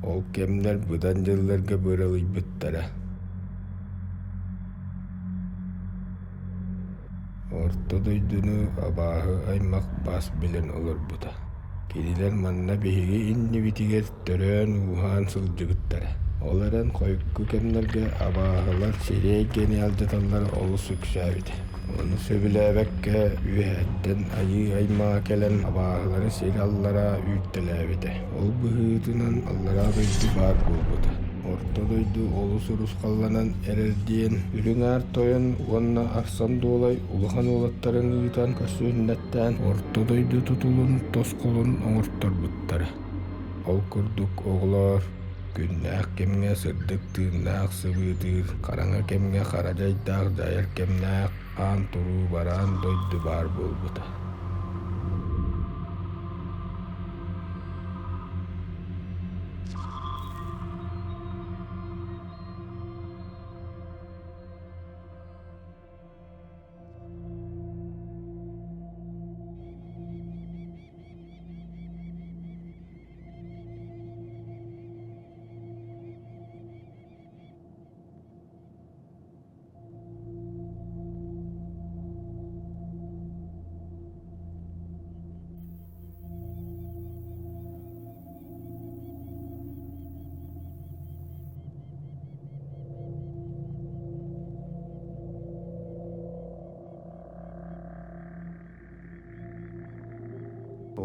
Ол кемнер бұдан жылларга быралый бүттара. Орто дойдуну абааһы аймак бас билен олор бута. Кирилер манна биһиги инни битигер төрөөн уһаан сылдьыгыттара. Оларан койку кемнерге абааһылар сирей гениалдыталлар олус сүксәбит. Onu söbülәбәккә үһәттен айы аймаа келен абааһылары сираллара үттеләбите. Ол быһыытынан аллара бөйдү бар булбута. Орто дойду олус урускалланан эрердиен үрүңәр тойын уонна арсан дуолай улахан олаттарын ыытан көсүннәттән орто дойду тутулун тоскулун оңортор буттара. Ол курдук оглор күннәк кемгә сырдык тыыннак сыбыытыр, караңа кемгә харажайдак жайыр кемнәк ан туру баран дойду бар болбута.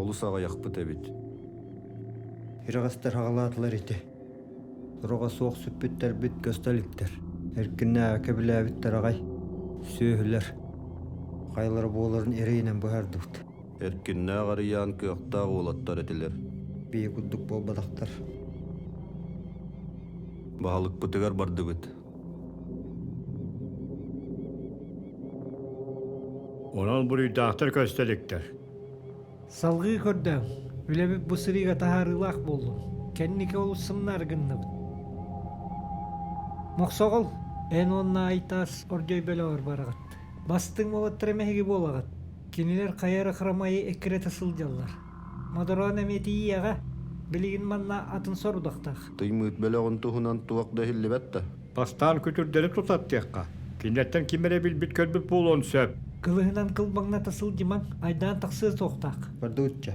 Олус ағаяқпыт әбет. Хирағастар ағалатылар ете. Тұруға соқ сүппеттер бит көстәліктер. Әркінне әкебілі әбіттер ағай. Сөйілер. Қайлары боларын ерейінен бұхардуғд. Әркінне ағариян көқтағы олаттар етілер. Бейі күддік бол бадақтар. Бағалық бұтығар барды бүт. Онан бұрыйдақтар көстеліктер. Салгы көрдөм. Үлебип бусырига тахарылак болдум. Кеннике олусымнар гынныбыт. Моксогол, эн онна айтас оржой белоор барагат. Бастың молаттыр эмеги болагат. Кинилер кайары храмайы экире тасылжаллар. Мадорон эмети ияга, билигин манна атын сорудактак. Тыймыт бәліғын тұхынан туақ да хиллі бәтті. Бастан күтүрдері тутат тиякка. Киннеттен кимере билбит көрбүп болон сөп. Кылыгынан кылбаңна тасылжыман айдан таксыз токтак. Бардуутча.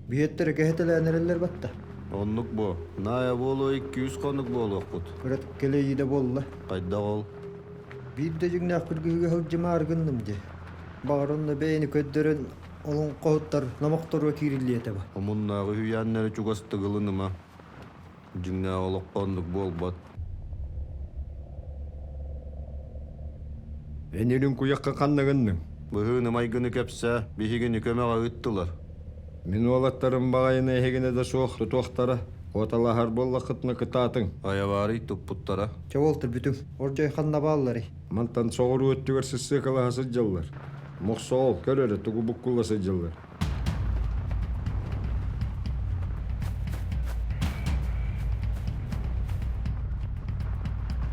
Биеттері кәхетеләнерелер батта. Онлық бұ. Ная болу 200 қонық болу оқпұт. Күрет келейді болла. Қайда ол? Бирде жүгнәк күргіге хылжыма аргынным де. Бағырынны бәйіні көддерін олың қоғыттар намақтарва кирилли етеба. Омуннағы хүйәннері чуғасты ғылыныма. Жүгнә олық қонық бол бат. Энерин куякка каннагынның. Бұхыны майгыны кәпсә, бихігіні көмеға ұттылар. Мен олаттарым бағайына егіне де соқ тұтуақтары. Оталахар болла қытны кытатын. Аявары тұппұттара. Чаволтыр бүтін. Оржай қанна баллары. Мантан соғыру өттігер сісі қылағасы жыллар. Мұқсол көрері тұғы бұққыласы жыллар.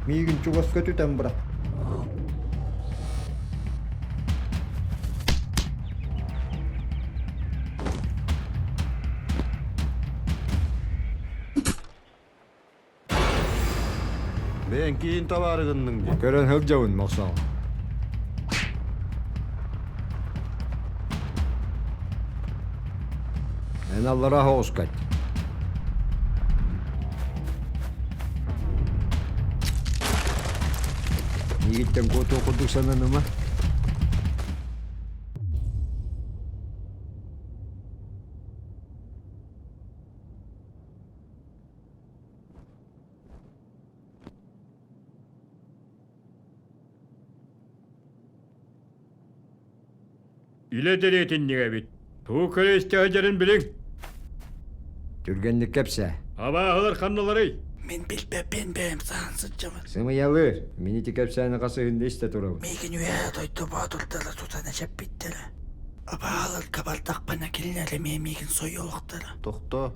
Мигін чуғас көтүтен бұрақ. Бән кейін табарығынның де. Көрен хыл жауын мұқсол. Мен аллара хоғыз қайт. Егіттен көті оқыдық сананы ма? Ile deretin niye bit? Tuğ köle istihacların bilin. Түргенді кәпсә. Aba ağır kanlıları. Мен билбем сансыджамын. Сымы ялыр. Мені те кәпсәні қасы хүнде істе тұрауын. Мейгін үйә тойты бадылдылы тутаны жеп биттелі. Абаалар кабардакпана келинеле мемигин союлуктары. Тохто,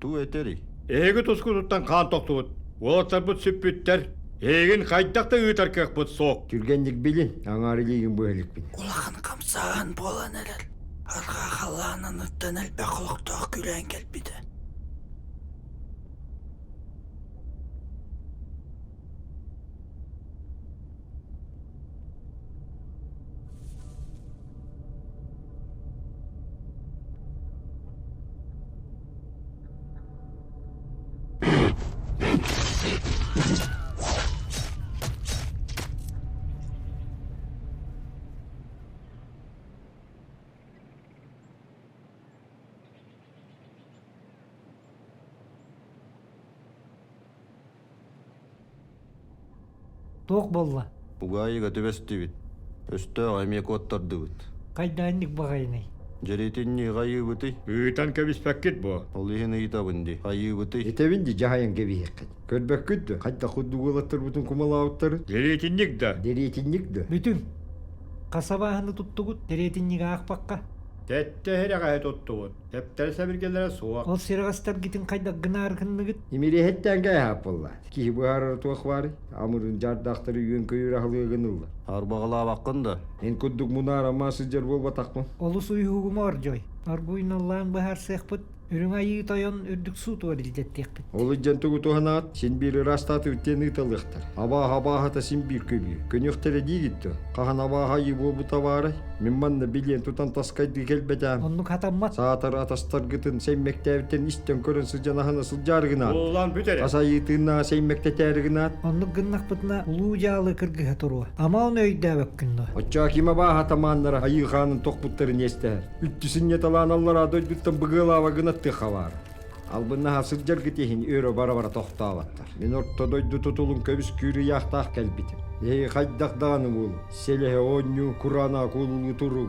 ту этери. Эги туску туттан қан тоқтуут. Олаттар бұт сүппүттер. Эгин қайдақта ұйтар кек бұт соқ. Түргенник билин, аңарилигин бөһөлүк бин. Улахан камсаан болан элер. Арга халланын ыттан элбе кулуктоо күлен келбиде. Тоқ болла. Бугайыга төбөстү бит. Өстө аймек оттарды бит. Қайдаанник бағайнай. Жаретинни гайы бити. Үйтан кәбіс пәккет бұ. Ол ихини итабынди. Гайы бити. Этебинди жахаян кебиеккет. Көрбөккүттү, кайда худдугулаттар бутун кумалаауттары. Деретинник да. Деретинникді. Бүтүн. Қасабаһыны туттугут теретинник аақпаққа. Тәтті херағай тұттуғын. Тәптәл сәбіргелері суақ. Ол сирағастар гитин қайда гынаар кынныгыт. Имирехеттен гайхап болла. Кихи бухарар туақвары, амырын жардақтары үйен көйір ахылығынылла. Арбагала баккында. Ен күддік мұнара масы жер болба тақмын. Олус уйхугума оржой. Аргуйналлаан бахар сехпыт. Үрің айы тайон үрдік су туарилдеттекпіт. Олы жантугу туғанаат, сен бері растаты үттен ытылықтар. Абаға сен бір көбі. Көнюқтері дейгітті. Қаған абаға ебу бұта бары. Мен манна билен тутан таскайды келбетам. Оннук хатаммат. Саатар атастар гытын сен мектәбіттен істен көрін сылжанахына сылжарғынаат. Олан бүтере. Аса етігіна сен мектәтәрігінаат. Оннук гыннақпытына улуу жаалы кыргыха туруа. Ама оны өйдәбәк күнді. Оча кима баха таманнара айы ханын тоқпуттарын естер. Үттісін еталан аллар адой бүттен бұғылава гынатты хавар. Албынна сылжар кетехин өрі бара-бара тоқталаттар. Мен ортодойду тутулун көбіс күйрі яқтақ кәлбітім. Қайдақ дағаны бол. Селеhe onyu Kur'an'a kululu turu.